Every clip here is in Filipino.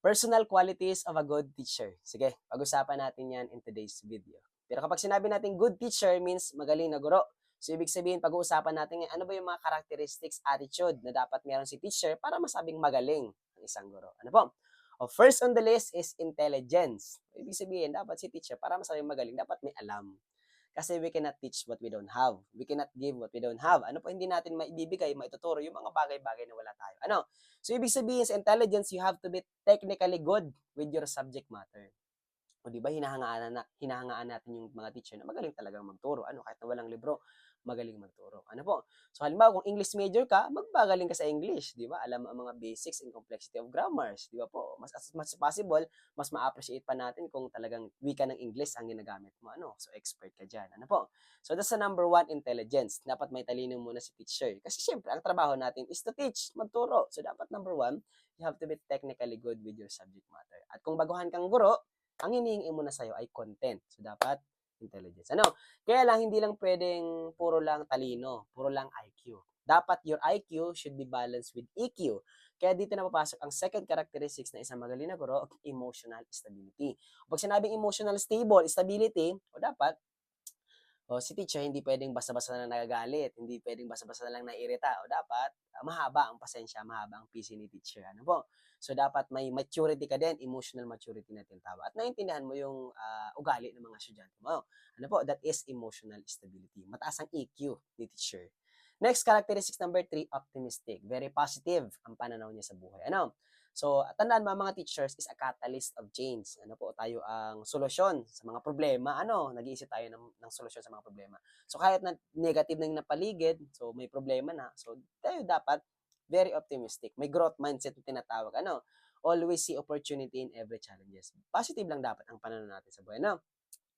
Personal qualities of a good teacher. Sige, pag-usapan natin yan in today's video. Pero kapag sinabi natin good teacher means magaling na guro. So, ibig sabihin, pag-uusapan natin ano ba yung mga characteristics, attitude na dapat meron si teacher para masabing magaling ang isang guro. Ano po? First on the list is intelligence. Ibig sabihin, dapat si teacher, para masabing magaling, dapat may alam. Kasi we cannot teach what we don't have. We cannot give what we don't have. Ano po, hindi natin maibibigay, maituturo yung mga bagay-bagay na wala tayo. Ano? So, ibig sabihin sa intelligence, you have to be technically good with your subject matter. O di ba hinahangaan natin yung mga teacher na magaling talagang magturo. Ano, kahit na walang libro, magaling magturo. Ano po? So halimbawa kung English major ka, magpagaling ka sa English, di ba? Alam ang mga basics and complexity of grammars, di ba po? Mas as much as possible, mas ma-appreciate pa natin kung talagang wika ng English ang ginagamit mo. Ano? So expert ka diyan. Ano po? So that's the number one, intelligence. Dapat may talino muna si teacher. Kasi syempre, ang trabaho natin is to teach, magturo. So dapat number one, you have to be technically good with your subject matter. At kung baguhan kang guro, ang hinihingi mo na sa'yo ay content. So, dapat intelligence. Ano? Kaya lang, hindi lang pwedeng puro lang talino, puro lang IQ. Dapat your IQ should be balanced with EQ. Kaya dito na papasok ang second characteristics na isang magaling na guro, emotional stability. Pag sinabing emotional stability, o dapat, si teacher hindi pwedeng basta-basta na nagagalit, hindi pwedeng basta-basta na lang naiirita. O dapat, mahaba ang pasensya, mahaba ang PC ni teacher. Ano po? So, dapat may maturity ka din, emotional maturity na tinatawag. At naintindihan mo yung ugali ng mga estudyante mo. Ano po? That is emotional stability. Mataas ang EQ ni teacher. Next, characteristics number 3, optimistic. Very positive ang pananaw niya sa buhay. Ano? So, tandaan mo, mga teachers is a catalyst of change. Ano po, tayo ang solusyon sa mga problema. Ano, nag-iisip tayo ng solusyon sa mga problema. So, kahit na negative na yung napaligid, so may problema na. So, tayo dapat very optimistic. May growth mindset na tinatawag. Ano, always see opportunity in every challenges. Positive lang dapat ang pananaw natin sa buhay. Ano?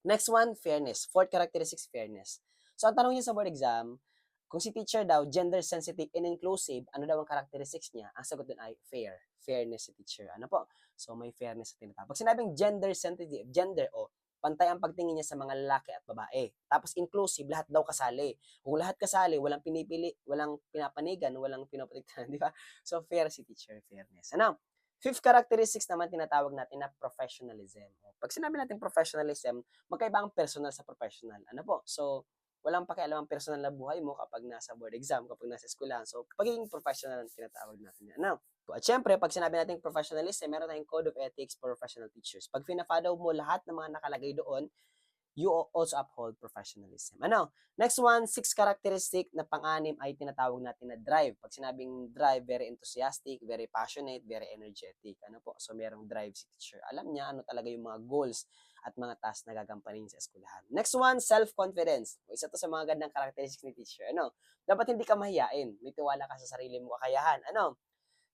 Next one, fairness. Fourth characteristics, fairness. So, ang tanong niya sa board exam, kung si teacher daw, gender sensitive and inclusive, ano daw ang characteristics niya? Ang sagot dun ay fair. Fairness si teacher. Ano po? So, may fairness sa tinatawag. Pag sinabing gender sensitive, gender o pantay ang pagtingin niya sa mga lalaki at babae. Tapos inclusive, lahat daw kasali. Kung lahat kasali, walang pinipili, walang pinapanigan, walang pinoprotektahan, di ba? So, fair si teacher, fairness. Ano? Fifth characteristics naman tinatawag natin na professionalism. Pag sinabi natin professionalism, magkaiba ang personal sa professional. Ano po? So, walang pakialam ang personal na buhay mo kapag nasa board exam, kapag nasa eskwelahan. So, pagiging professional ang tinatawag natin yan. Ano? At syempre, pag sinabi natin professionalism, meron tayong code of ethics for professional teachers. Pag fina-follow mo lahat ng mga nakalagay doon, you also uphold professionalism. Ano? Next one, 6 characteristic na pang-anim ay tinatawag natin na drive. Pag sinabing drive, very enthusiastic, very passionate, very energetic. Ano po? So, merong drive si teacher. Alam niya ano talaga yung mga goals at mga tasks na gagampanin sa eskwelahan. Next one, self-confidence. Isa to sa mga gandang characteristics ni teacher. Ano? Dapat hindi ka mahiyain. May tiwala ka sa sarili mo kakayahan. Ano?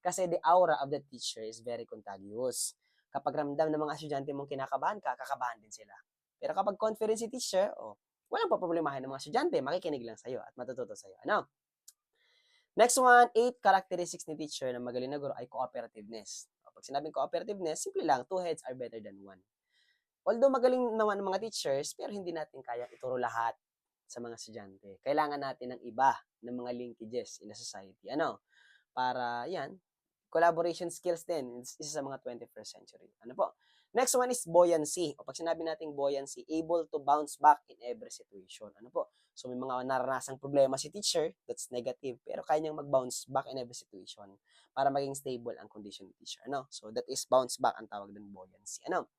Kasi the aura of the teacher is very contagious. Kapag ramdam ng mga estudyante mong kinakabahan ka, kakabahan din sila. Pero kapag confident si teacher, walang paproblemahin ng mga estudyante, makikinig lang sa'yo at matututo sa'yo. Ano? Next one, 8 characteristics ni teacher na magaling na guro ay cooperativeness. Pag sinabing cooperativeness, simple lang, 2 heads are better than 1. Although magaling naman ng mga teachers, pero hindi natin kaya ituro lahat sa mga estudyante. Kailangan natin ng iba ng mga linkages in the society. Ano? Para, yan, collaboration skills din. Isa sa mga 21st century. Ano po? Next one is buoyancy. O pag sinabi natin buoyancy, able to bounce back in every situation. Ano po? So may mga naranasang problema si teacher, that's negative, pero kaya niyang mag-bounce back in every situation para maging stable ang condition ni teacher. Ano? So that is bounce back ang tawag ng buoyancy. Ano?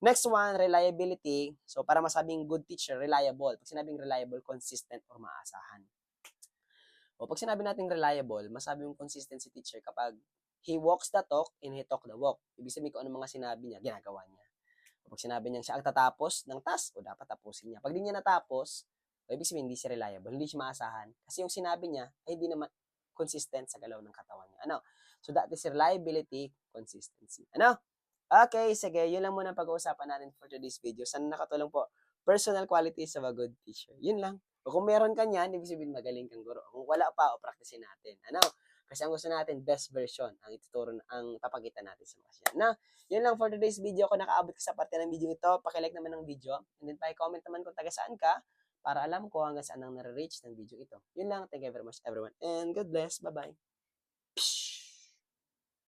Next one, reliability. So para masabing good teacher, reliable. Pag sinabing reliable, consistent or maasahan. O pag sinabi natin reliable, masabi mong consistent si teacher kapag he walks the talk and he talk the walk. Ibig sabihin kung ano mga sinabi niya, ginagawa niya. Pag sinabi niya siya ang tatapos ng task, dapat tapusin niya. Pag di niya natapos, ibig sabihin hindi siya reliable, hindi siya maasahan. Kasi yung sinabi niya ay hindi naman consistent sa galaw ng katawan niya. Ano? So that is reliability, consistency. Ano? Okay, sige, yun lang muna pag-uusapan natin for today's video. Sana nakatulong po. Personal qualities of a good teacher. Yun lang. O kung meron ka niyan, ibig sabihin magaling kang guro. Kung wala pa, practicein natin. Ano? Kasi ang gusto natin, best version ang ituturo, ang papagitan natin sa mga siya. Na, yun lang for today's video. Kung nakaabot ka sa parte ng video ito, pakilike naman ng video. And then, pa-comment naman kung taga saan ka para alam ko hanggang saan ang nare-reach ng video ito. Yun lang. Thank you very much, everyone. And God bless. Bye-bye.